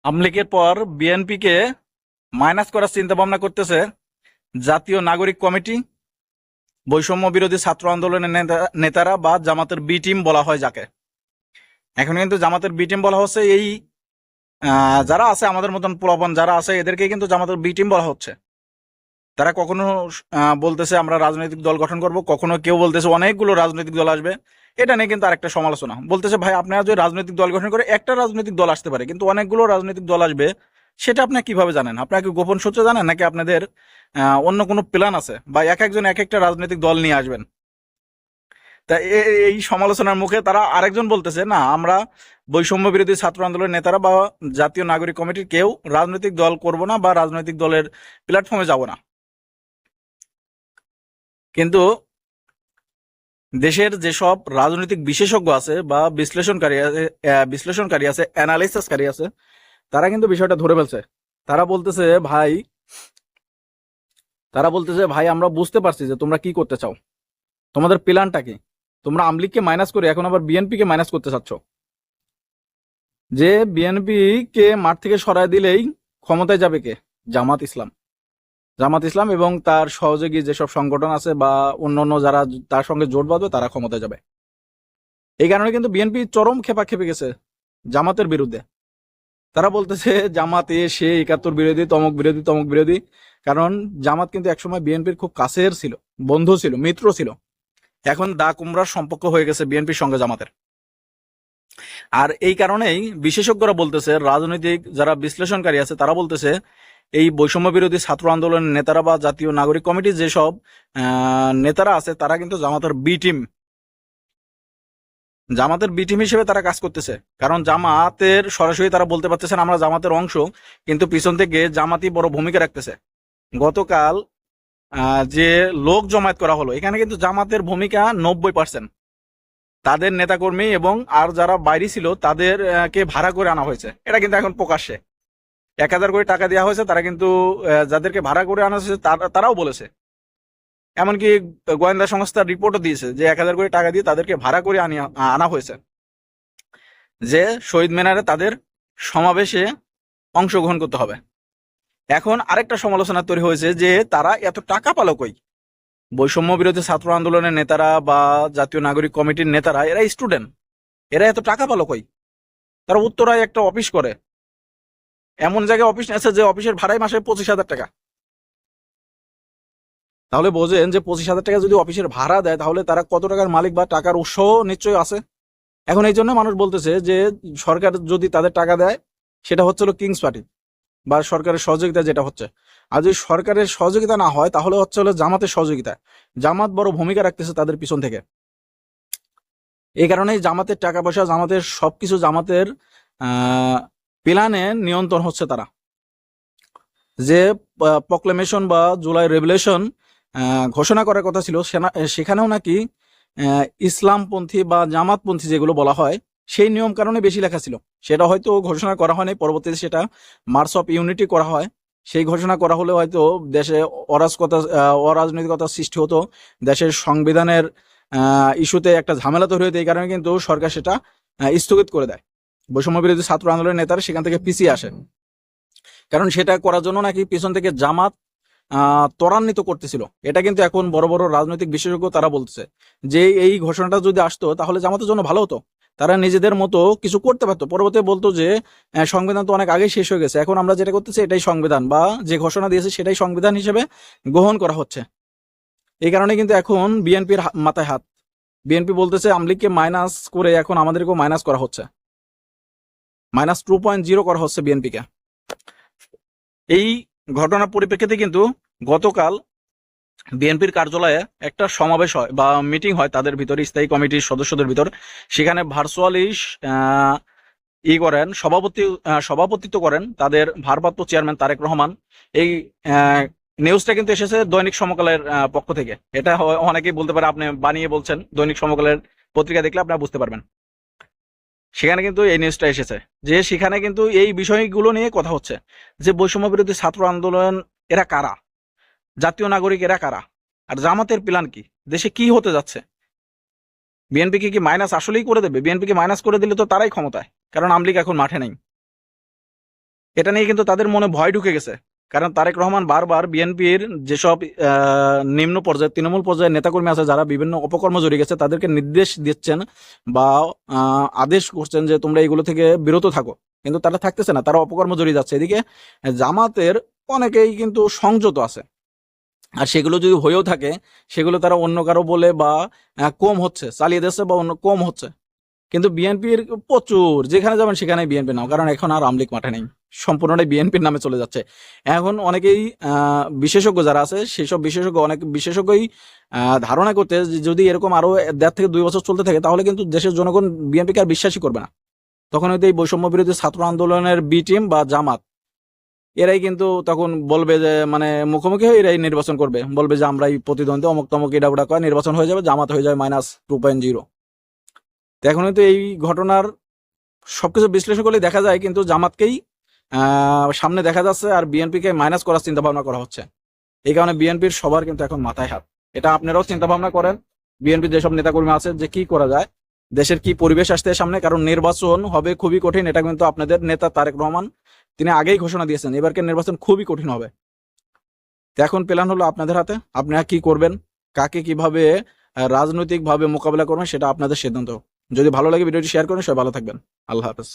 আওয়ামী লীগের পর বিএনপিকে মাইনাস করার চিন্তা ভাবনা করতেছে জাতীয় নাগরিক কমিটি, বৈষম্য বিরোধী ছাত্র আন্দোলনের নেতারা বা জামাতের বি টিম বলা হয় যাকে। এখন কিন্তু জামাতের বি টিম বলা হচ্ছে এই যারা আছে আমাদের মতন পোলাপান যারা আছে এদেরকে কিন্তু জামাতের বি টিম বলা হচ্ছে। তারা কখনো বলতেছে আমরা রাজনৈতিক দল গঠন করব, কখনো কেউ বলতেছে অনেকগুলো রাজনৈতিক দল আসবে। এটা নিয়ে কিন্তু আরেকটা সমালোচনা বলতেছে, ভাই আপনারা যদি রাজনৈতিক দল গঠন করে একটা রাজনৈতিক দল আসতে পারে, কিন্তু অনেকগুলো রাজনৈতিক দল আসবে সেটা আপনি কিভাবে জানেন? আপনাকে গোপন সূত্রে জানেন নাকি আপনাদের অন্য কোনো প্ল্যান আছে, বা এক একজন এক একটা রাজনৈতিক দল নিয়ে আসবেন? তা এই সমালোচনার মুখে তারা আরেকজন বলতেছে, না আমরা বৈষম্য বিরোধী ছাত্র আন্দোলনের নেতারা বা জাতীয় নাগরিক কমিটির কেউ রাজনৈতিক দল করব না বা রাজনৈতিক দলের প্ল্যাটফর্মে যাব না। কিন্তু দেশের যেসব রাজনৈতিক বিশেষজ্ঞ আছে বা বিশ্লেষণকারী আছে অ্যানালাইসিসকারী আছে, তারা কিন্তু বিষয়টা ধরে ফেলছে। তারা বলতেছে ভাই তারা বলতেছে, আমরা বুঝতে পারছি যে তোমরা কি করতে চাও, তোমাদের প্ল্যানটা কি। তোমরা আওয়ামী লীগকে মাইনাস করে এখন আবার বিএনপি কে মাইনাস করতে চাচ্ছ, যে বিএনপি কে মাঠ থেকে সরায় দিলেই ক্ষমতায় যাবে কে? জামাত ইসলাম এবং তার সহযোগী যেসব সংগঠন আছে বা অন্যান্য যারা তার সঙ্গে জোট বাঁধবে তারা ক্ষমতায় যাবে। এই কারণে কিন্তু বিএনপি চরম খেপে গেছে জামাতের বিরুদ্ধে। তারা বলতেছে জামাত সে ৭১ বিরোধী, তমক বিরোধী। কারণ জামাত কিন্তু একসময় বিএনপির খুব কাছের ছিল, বন্ধু ছিল, মিত্র ছিল। এখন দা কুমড়ার সম্পর্ক হয়ে গেছে বিএনপির সঙ্গে জামাতের। আর এই কারণেই বিশেষজ্ঞরা বলতেছে, রাজনৈতিক যারা বিশ্লেষণকারী আছে তারা বলতেছে, এই বৈষম্য বিরোধী ছাত্র আন্দোলনের নেতারা বা জাতীয় নাগরিক কমিটির যেসব নেতারা আছে তারা কিন্তু জামাতের বি টিম হিসেবে তারা কাজ করতেছে। কারণ জামাতের সরাসরি তারা বলতে পারতেছেন আমরা জামাতের অংশ, কিন্তু পিছন থেকে জামাতই বড় ভূমিকা রাখতেছে। গতকাল যে লোক জমায়েত করা হলো, এখানে কিন্তু জামাতের ভূমিকা ৯০%। তাদের নেতাকর্মী এবং আর যারা বাইরে ছিল তাদেরকে ভাড়া করে আনা হয়েছে, এটা কিন্তু এখন প্রকাশ্যে ১,০০০ কোটি টাকা দেওয়া হয়েছে। তারা কিন্তু যাদেরকে ভাড়া করে আনা হয়েছে তারাও বলেছে, এমনকি গোয়েন্দা সংস্থার রিপোর্টও দিয়েছে যে ১,০০০ কোটি টাকা দিয়ে তাদেরকে ভাড়া করে আনা হয়েছে, যে শহীদ মিনারে তাদের সমাবেশে অংশগ্রহণ করতে হবে। এখন আরেকটা সমালোচনা তৈরি হয়েছে যে তারা এত টাকা পালো কই? বৈষম্য বিরোধী ছাত্র আন্দোলনের নেতারা বা জাতীয় নাগরিক কমিটির নেতারা এরা স্টুডেন্ট, এরা এত টাকা পালো কই? তারা উত্তরায় একটা অফিস করে, এমন জায়গায় অফিস আছে যে অফিসের ভাড়াই মাসে ২৫,০০০ টাকা। তাহলে বোঝেন যে ২৫,০০০ টাকা যদি অফিসের ভাড়া দেয় তাহলে তারা কত টাকার মালিক বা টাকার উৎস নিশ্চয়ই আছে। এখন এই জন্য মানুষ বলতেছে যে সরকার যদি তাদের টাকা দেয় সেটা হচ্ছে কিংস পার্টি বা সরকারের সহযোগিতা যেটা হচ্ছে। আর যদি সরকারের সহযোগিতা না হয় তাহলে হচ্ছে জামাতের সহযোগিতা। জামাত বড় ভূমিকা রাখতেছে তাদের পিছন থেকে। এই কারণেই জামাতের টাকা পয়সা, জামাতের সবকিছু, জামাতের প্ল্যানে নিয়ন্ত্রণ হচ্ছে তারা। যে প্রক্লেমেশন বা জুলাই রেভলিউশন ঘোষণা করার কথা ছিল, সেখানেও নাকি ইসলামপন্থী বা জামাতপন্থী যেগুলো বলা হয় সেই নিয়ম কারণে বেশি লেখা ছিল। সেটা হয়তো ঘোষণা করা হয়নি, পরবর্তীতে সেটা মার্চ অফ ইউনিটি করা হয়। সেই ঘোষণা করা হলে হয়তো দেশে অরাজনৈতিকতা সৃষ্টি হতো, দেশের সংবিধানের ইস্যুতে একটা ঝামেলা তৈরি হতো। এই কারণে কিন্তু সরকার সেটা স্থগিত করে দেয়। বৈষম্য বিরোধী ছাত্র আন্দোলনের নেতারা সেখান থেকে পিছিয়ে আসে, কারণ সেটা করার জন্য নাকি পিছন থেকে জামাত ত্বরান্বিত করতেছিল। এটা কিন্তু এখন বড় বড় রাজনৈতিক বিশেষজ্ঞ তারা বলতেছে যে এই ঘোষণাটা যদি আসতো তাহলে জামাতের জন্য ভালো হতো, তারা নিজেদের মতো কিছু করতে পারতো। পরবর্তীতে বলতো যে সংবিধান তো অনেক আগেই শেষ হয়ে গেছে, এখন আমরা যেটা করতেছি এটাই সংবিধান, বা যে ঘোষণা দিয়েছে সেটাই সংবিধান হিসেবে গ্রহণ করা হচ্ছে। এই কারণে কিন্তু এখন বিএনপির মাথায় হাত। বিএনপি বলতেছে আওয়ামী লীগকে মাইনাস করে এখন আমাদেরকেও মাইনাস করা হচ্ছে, -2.0 করা হচ্ছে বিএনপিকে। এই ঘটনার পরিপ্রেক্ষিতে কিন্তু গতকাল বিএনপির কার্যালয়ে একটা সমাবেশ হয় বা মিটিং হয় তাদের ভিতরে, স্থায়ী কমিটির সদস্যদের ভিতর। সেখানে ভার্চুয়ালি সভাপতিত্ব করেন তাদের ভারপ্রাপ্ত চেয়ারম্যান তারেক রহমান। এই নিউজটা কিন্তু এসেছে দৈনিক সমকালের পক্ষ থেকে। এটা অনেকেই বলতে পারে আপনি বানিয়ে বলছেন, দৈনিক সমকালের পত্রিকা দেখলে আপনারা বুঝতে পারবেন। সেখানে কিন্তু এই নিউজটা এসেছে যে সেখানে কিন্তু এই বিষয়গুলো নিয়ে কথা হচ্ছে, যে বৈষম্য বিরোধী ছাত্র আন্দোলন এরা কারা, জাতীয় নাগরিক এরা কারা, আর জামাতের প্ল্যান কি, দেশে কি হতে যাচ্ছে। বিএনপিকে কি মাইনাস আসলেই করে দেবে? বিএনপিকে মাইনাস করে দিলে তো তারাই ক্ষমতায়, কারণ আওয়ামী লীগ এখন মাঠে নেই। এটা নিয়ে কিন্তু তাদের মনে ভয় ঢুকে গেছে। কারণ তারেক রহমান বারবার বিএনপির যেসব নিম্ন পর্যায়ে তৃণমূল পর্যায়ের নেতাকর্মী আছে যারা বিভিন্ন অপকর্ম জড়িয়ে গেছে তাদেরকে নির্দেশ দিচ্ছেন বা আদেশ করছেন যে তোমরা এগুলো থেকে বিরত থাকো, কিন্তু তারা থাকতেছে না, তারা অপকর্ম জড়িয়ে যাচ্ছে। এদিকে জামাতের অনেকেই কিন্তু সংযত আছে, আর সেগুলো যদি হয়েও থাকে সেগুলো তারা অন্য কারো বলে বা কম হচ্ছে চালিয়ে দিচ্ছে বা অন্য কম হচ্ছে। কিন্তু বিএনপির প্রচুর, যেখানে যাবেন সেখানে বিএনপি নাম, কারণ এখন আর আওয়ামী লীগ মাঠে নেই, সম্পূর্ণটাই বিএনপির নামে চলে যাচ্ছে। এখন অনেকেই বিশেষজ্ঞ যারা আছে সেসব বিশেষজ্ঞ, অনেক বিশেষজ্ঞই ধারণা করতে যে যদি এরকম আরো 1.5 থেকে 2 বছর চলতে থাকে তাহলে কিন্তু দেশের জনগণ বিএনপিকে আর বিশ্বাসই করবে না। তখন হয়তো এই বৈষম্য বিরোধী ছাত্র আন্দোলনের বি টিম বা জামাত এরাই কিন্তু তখন বলবে যে মানে মুখোমুখি হয়ে এরাই নির্বাচন করবে, বলবে যে আমরাই প্রতিদ্বন্দ্বী, অমুক তমুক এটা ওটা করে নির্বাচন হয়ে যাবে, জামাত হয়ে যাবে -2.0। তো এখন হয়তো এই ঘটনার সবকিছু বিশ্লেষণ করলে দেখা যায় কিন্তু জামাতকেই সামনে দেখা যাচ্ছে আর বিএনপিকে মাইনাস করার চিন্তা ভাবনা করা হচ্ছে। এই কারণে বিএনপির সবার কিন্তু এখন মাথায় হাত। এটা আপনারাও চিন্তা ভাবনা করেন, বিএনপির যেসব নেতাকর্মী আছে যে কি করা যায়, দেশের কি পরিবেশ আসতে সামনে, কারণ নির্বাচন হবে খুবই কঠিন। এটা কিন্তু আপনাদের নেতা তারেক রহমান তিনি আগেই ঘোষণা দিয়েছেন এবারকার নির্বাচন খুবই কঠিন হবে। তো এখন প্ল্যান হলো আপনাদের হাতে, আপনারা কি করবেন, কাকে কিভাবে রাজনৈতিক ভাবে মোকাবেলা করবেন সেটা আপনাদের সিদ্ধান্ত। যদি ভালো লাগে ভিডিওটি শেয়ার করেন, সবাই ভালো থাকবেন। আল্লাহ হাফেজ।